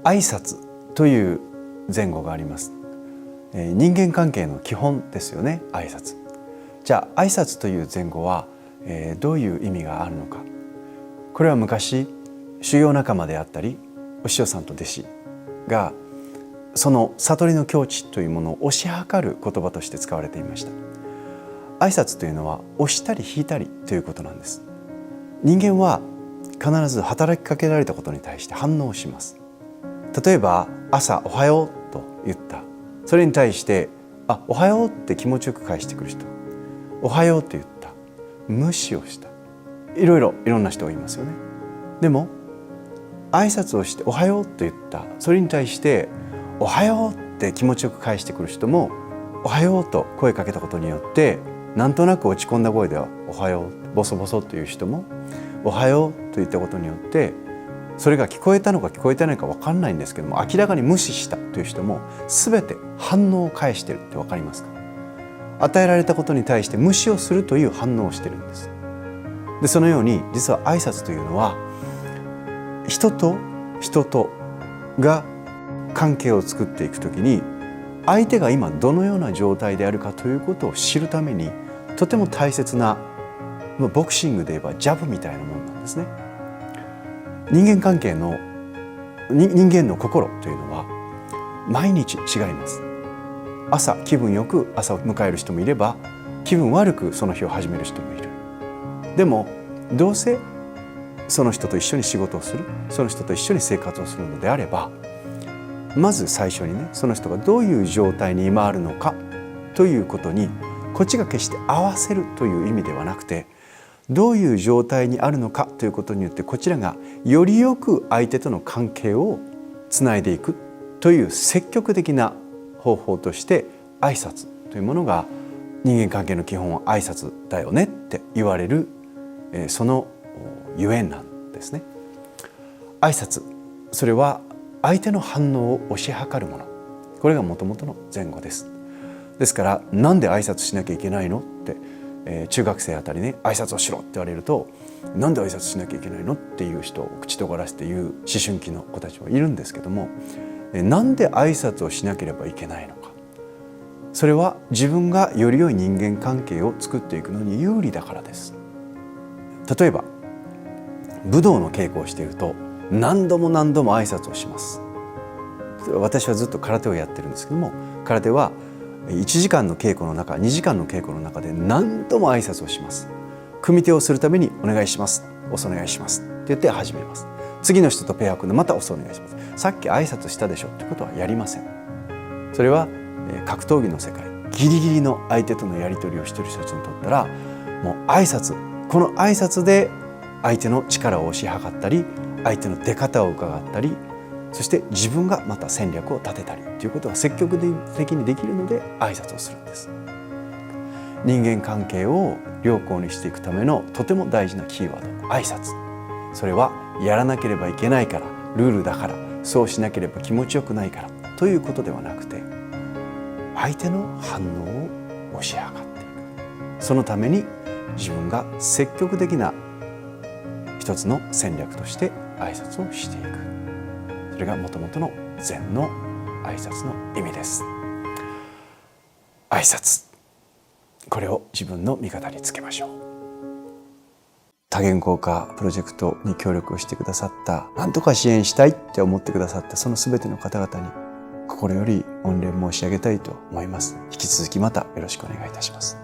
挨拶という前後があります。人間関係の基本ですよね、挨拶。じゃあ挨拶という前後は、どういう意味があるのか。これは昔修行仲間であったりお師匠さんと弟子がその悟りの境地というものを推し量る言葉として使われていました。挨拶というのは押したり引いたりということなんです。人間は必ず働きかけられたことに対して反応します。例えば朝おはようと言った。それに対しておはようって気持ちよく返してくる人、おはようと言った、無視をした、いろんな人がいますよね。でも挨拶をしておはようと言った、それに対しておはようって気持ちよく返してくる人も、おはようと声かけたことによってなんとなく落ち込んだ声ではおはようボソボソという人も、おはようと言ったことによってそれが聞こえたのか聞こえてないか分かんないんですけども、明らかに無視したという人も全て反応を返しているって分かりますか？与えられたことに対して無視をするという反応をしているんです。でそのように実は挨拶というのは人と人とが関係を作っていくときに、相手が今どのような状態であるかということを知るためにとても大切な、ボクシングで言えばジャブみたいなものなんですね。人間関係の人間の心というのは毎日違います。朝気分よく朝を迎える人もいれば、気分悪くその日を始める人もいる。でもどうせその人と一緒に仕事をする、その人と一緒に生活をするのであれば、まず最初にね、その人がどういう状態に今あるのかということにこっちが決して合わせるという意味ではなくて、どういう状態にあるのかということによってこちらがよりよく相手との関係をつないでいくという積極的な方法として挨拶というものが、人間関係の基本は挨拶だよねって言われる、そのゆえんなんですね。挨拶、それは相手の反応を推し量るもの、これがもともとの前後です。ですからなんで挨拶しなきゃいけないのって、中学生あたりね、挨拶をしろって言われると、なんで挨拶しなきゃいけないのっていう人を口とがらせて言う思春期の子たちもいるんですけども、なんで挨拶をしなければいけないのか、それは自分がより良い人間関係を作っていくのに有利だからです。例えば武道の稽古をしていると何度も何度も挨拶をします。私はずっと空手をやってるんですけども、空手は1時間の稽古の中、2時間の稽古の中で何度も挨拶をします。組手をするためにお願いします、お願いしますって言って始めます。次の人とペアを組んでまたお願いします。さっき挨拶したでしょってことはやりません。それは格闘技の世界、ギリギリの相手とのやり取りを一人一つにとったら、もう挨拶、この挨拶で相手の力を推し量ったり、相手の出方を伺ったり、そして自分がまた戦略を立てたりということが積極的にできるので挨拶をするんです。人間関係を良好にしていくためのとても大事なキーワード、挨拶。それはやらなければいけないから、ルールだから、そうしなければ気持ちよくないからということではなくて、相手の反応を推し量っていく。そのために自分が積極的な一つの戦略として挨拶をしていく。それがもともとの禅の挨拶の意味です。挨拶、これを自分の味方につけましょう。多言語化プロジェクトに協力をしてくださった、何とか支援したいって思ってくださったその全ての方々に心より御礼申し上げたいと思います。引き続きまたよろしくお願いいたします。